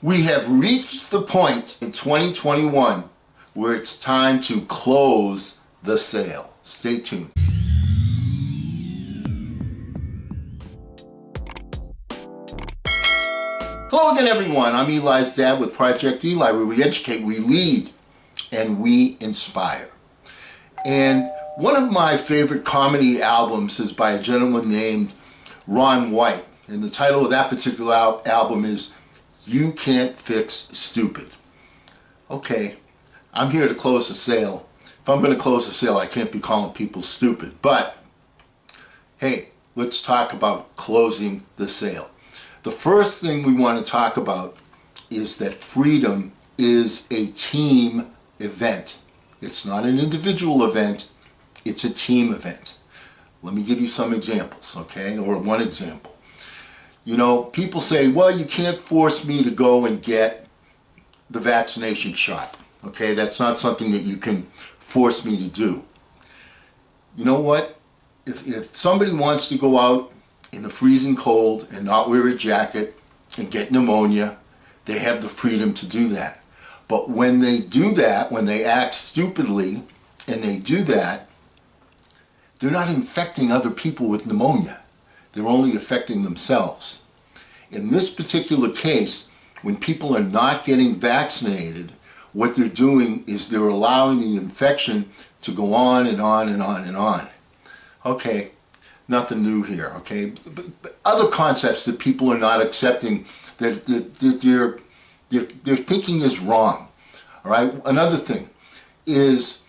We have reached the point in 2021 where it's time to close the sale. Stay tuned. Hello again, everyone. I'm Eli's dad with Project Eli, where we educate, we lead, and we inspire. And one of my favorite comedy albums is by a gentleman named Ron White. And the title of that particular album is You Can't Fix Stupid. Okay, I'm here to close the sale. If I'm going to close the sale, I can't be calling people stupid. But, hey, let's talk about closing the sale. The first thing we want to talk about is that freedom is a team event. It's not an individual event, it's a team event. Let me give you some examples, okay, or one example. You know, people say, well, you can't force me to go and get the vaccination shot. Okay, that's not something that you can force me to do. You know what? If somebody wants to go out in the freezing cold and not wear a jacket and get pneumonia, they have the freedom to do that. But when they do that, when they act stupidly and they do that, they're not infecting other people with pneumonia. They're only affecting themselves. In this particular case, when people are not getting vaccinated, what they're doing is they're allowing the infection to go on and on and on and on. Okay, nothing new here, okay? But other concepts that people are not accepting, that their thinking is wrong, all right? Another thing is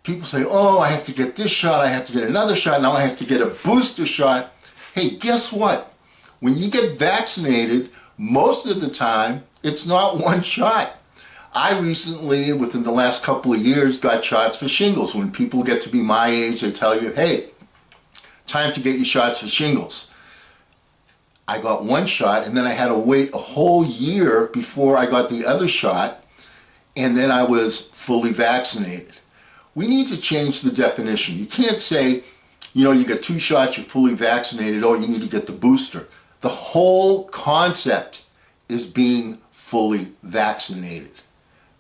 people say, oh, I have to get this shot, I have to get another shot, now I have to get a booster shot. Hey, guess what? When you get vaccinated, most of the time, it's not one shot. I recently, within the last couple of years, got shots for shingles. When people get to be my age, they tell you, hey, time to get your shots for shingles. I got one shot, and then I had to wait a whole year before I got the other shot, and then I was fully vaccinated. We need to change the definition. You can't say, you know, you got 2 shots, you're fully vaccinated, oh, you need to get the booster. The whole concept is being fully vaccinated.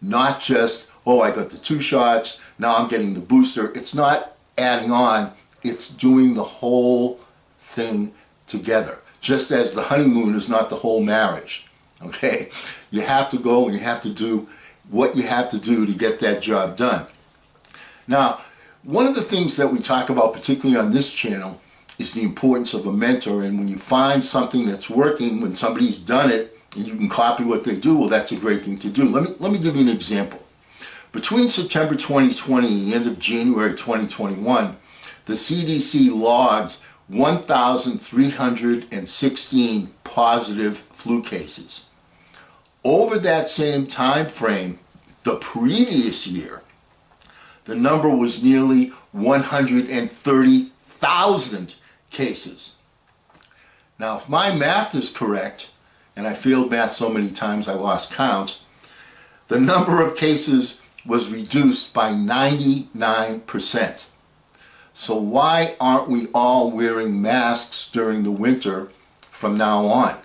Not just, oh, I got the 2 shots, now I'm getting the booster. It's not adding on, it's doing the whole thing together. Just as the honeymoon is not the whole marriage, okay? You have to go and you have to do what you have to do to get that job done. Now, one of the things that we talk about, particularly on this channel, is the importance of a mentor. And when you find something that's working, when somebody's done it, and you can copy what they do, well, that's a great thing to do. Let me give you an example. Between September 2020 and the end of January 2021, the CDC logged 1,316 positive flu cases. Over that same time frame, the previous year, the number was nearly 130,000 cases. Now, if my math is correct, and I failed math so many times I lost count, the number of cases was reduced by 99%. So why aren't we all wearing masks during the winter from now on?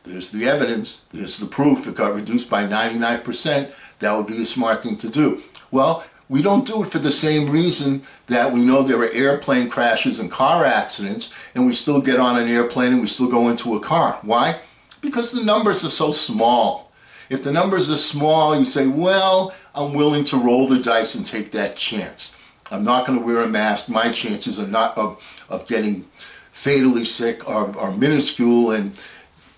There's the evidence, there's the proof. It got reduced by 99%. That would be a smart thing to do. Well, we don't do it for the same reason that we know there are airplane crashes and car accidents, and we still get on an airplane and we still go into a car. Why? Because the numbers are so small. If the numbers are small, you say, well, I'm willing to roll the dice and take that chance. I'm not going to wear a mask. My chances are not of getting fatally sick are minuscule, and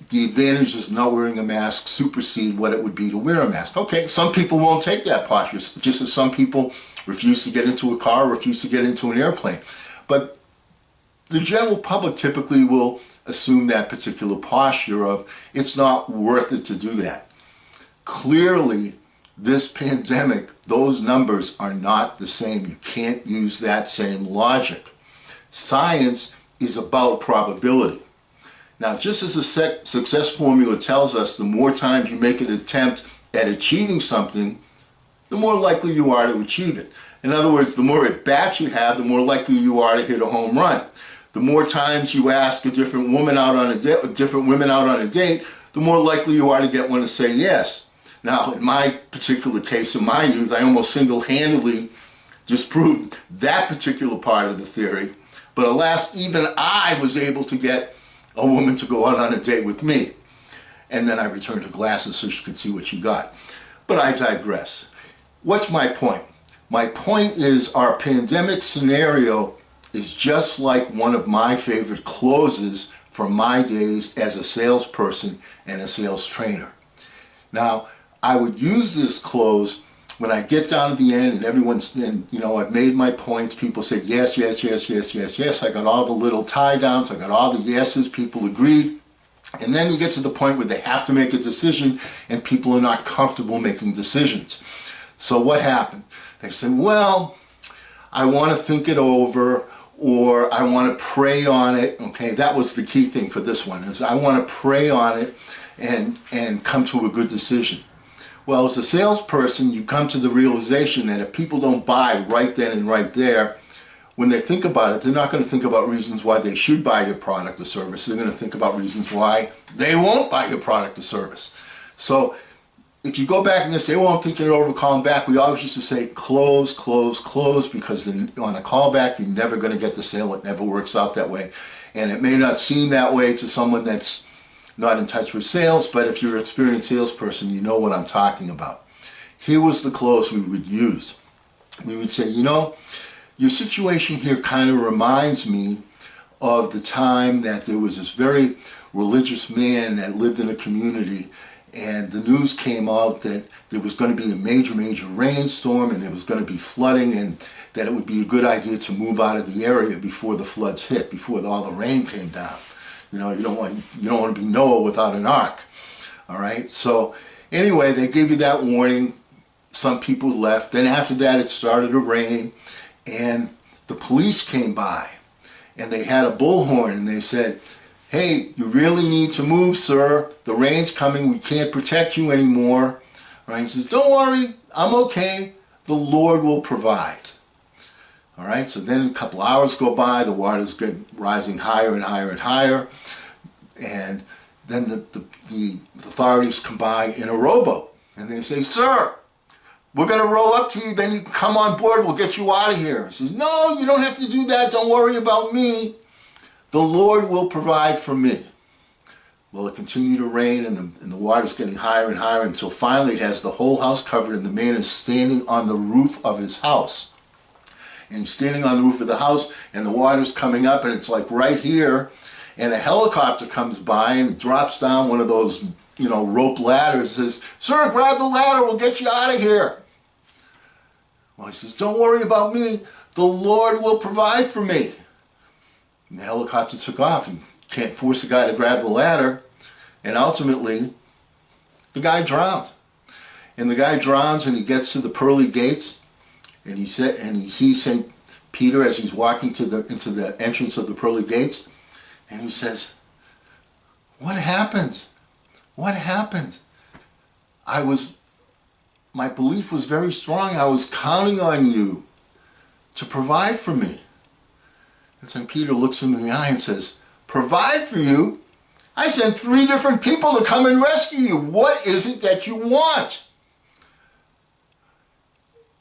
the advantages of not wearing a mask supersede what it would be to wear a mask. Okay, some people won't take that posture, just as some people refuse to get into a car, refuse to get into an airplane. But the general public typically will assume that particular posture of it's not worth it to do that. Clearly, this pandemic, those numbers are not the same. You can't use that same logic. Science is about probability. Now, just as the success formula tells us, the more times you make an attempt at achieving something, the more likely you are to achieve it. In other words, the more at-bats you have, the more likely you are to hit a home run. The more times you ask different women out on a date, the more likely you are to get one to say yes. Now, in my particular case, in my youth, I almost single-handedly disproved that particular part of the theory. But alas, even I was able to get a woman to go out on a date with me. And then I returned her glasses so she could see what she got. But I digress. What's my point? My point is our pandemic scenario is just like one of my favorite closes from my days as a salesperson and a sales trainer. Now, I would use this close when I get down to the end and everyone's, I've made my points, people said yes, yes, yes, yes, yes, yes. I got all the little tie downs, I got all the yeses, people agreed. And then you get to the point where they have to make a decision and people are not comfortable making decisions. So what happened? They said, well, I want to think it over, or I want to pray on it. Okay, that was the key thing for this one, is I want to pray on it and come to a good decision. Well, as a salesperson, you come to the realization that if people don't buy right then and right there, when they think about it, they're not going to think about reasons why they should buy your product or service. They're going to think about reasons why they won't buy your product or service. So if you go back and they say, well, I'm thinking it over, call them back, we always used to say close, close, close, because on a callback, you're never going to get the sale. It never works out that way. And it may not seem that way to someone that's not in touch with sales, but if you're an experienced salesperson, you know what I'm talking about. Here was the close we would use. We would say, your situation here kind of reminds me of the time that there was this very religious man that lived in a community, and the news came out that there was going to be a major, major rainstorm and there was going to be flooding, and that it would be a good idea to move out of the area before the floods hit, before all the rain came down. You don't want to be Noah without an ark. All right. So anyway, they gave you that warning. Some people left. Then after that, it started to rain, and the police came by, and they had a bullhorn, and they said, hey, you really need to move, sir. The rain's coming. We can't protect you anymore. All right? He says, don't worry. I'm okay. The Lord will provide. All right, so then a couple hours go by, the water's rising higher and higher and higher, and then the authorities come by in a rowboat, and they say, sir, we're going to row up to you, then you can come on board, we'll get you out of here. He says, no, you don't have to do that, don't worry about me. The Lord will provide for me. Well, it continued to rain, and the water's getting higher and higher until finally it has the whole house covered, and the man is standing on the roof of his house. And he's standing on the roof of the house, and the water's coming up, and it's like right here, and a helicopter comes by and drops down one of those, rope ladders, says, sir, grab the ladder, we'll get you out of here. Well, he says, don't worry about me, the Lord will provide for me. And the helicopter took off, and can't force the guy to grab the ladder, and ultimately, the guy drowned. And the guy drowns, and he gets to the pearly gates, and he sees St. Peter as he's walking into the entrance of the pearly gates, and he says, what happened? What happened? My belief was very strong. I was counting on you to provide for me. And St. Peter looks him in the eye and says, provide for you? I sent 3 different people to come and rescue you. What is it that you want?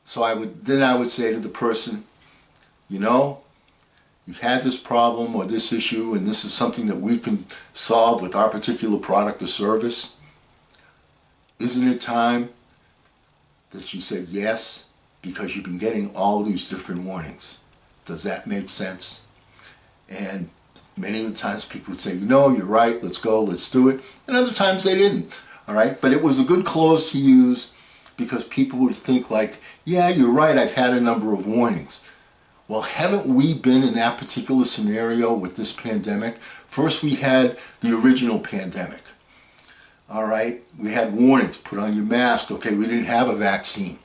So I would say to the person, you've had this problem or this issue, and this is something that we can solve with our particular product or service. Isn't it time that you said yes, because you've been getting all of these different warnings? Does that make sense? And many of the times people would say, you're right, let's go, let's do it. And other times they didn't. All right, but it was a good close to use, because people would think like, yeah, you're right, I've had a number of warnings. Well, haven't we been in that particular scenario with this pandemic? First, we had the original pandemic. All right, we had warnings, put on your mask. Okay, we didn't have a vaccine.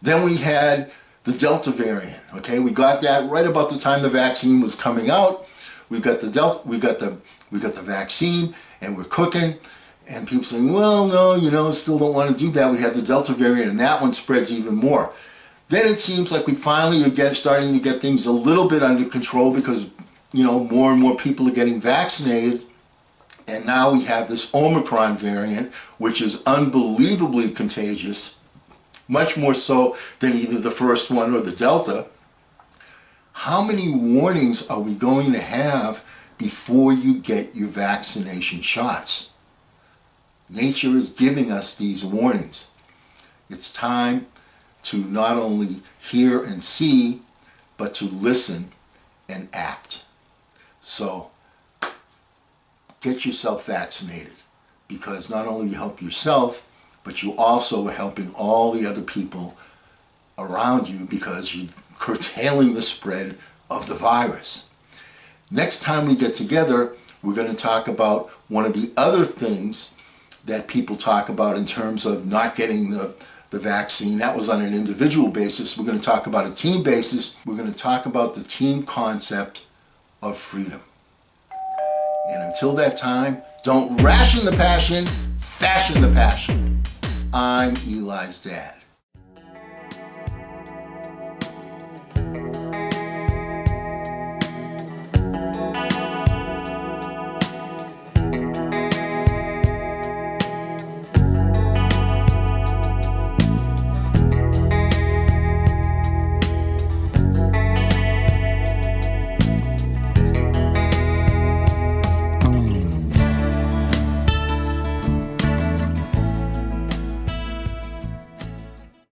Then we had the Delta variant. Okay, we got that right about the time the vaccine was coming out. We got the vaccine, and we're cooking. And people saying, well, no, still don't want to do that. We have the Delta variant, and that one spreads even more. Then it seems like we finally are starting to get things a little bit under control, because, more and more people are getting vaccinated. And now we have this Omicron variant, which is unbelievably contagious, much more so than either the first one or the Delta. How many warnings are we going to have before you get your vaccination shots? Nature is giving us these warnings. It's time to not only hear and see, but to listen and act. So, get yourself vaccinated, because not only you help yourself, but you also are helping all the other people around you, because you're curtailing the spread of the virus. Next time we get together, we're going to talk about one of the other things that people talk about in terms of not getting the vaccine. That was on an individual basis. We're going to talk about a team basis. We're going to talk about the team concept of freedom. And until that time, don't ration the passion, fashion the passion. I'm Eli's dad.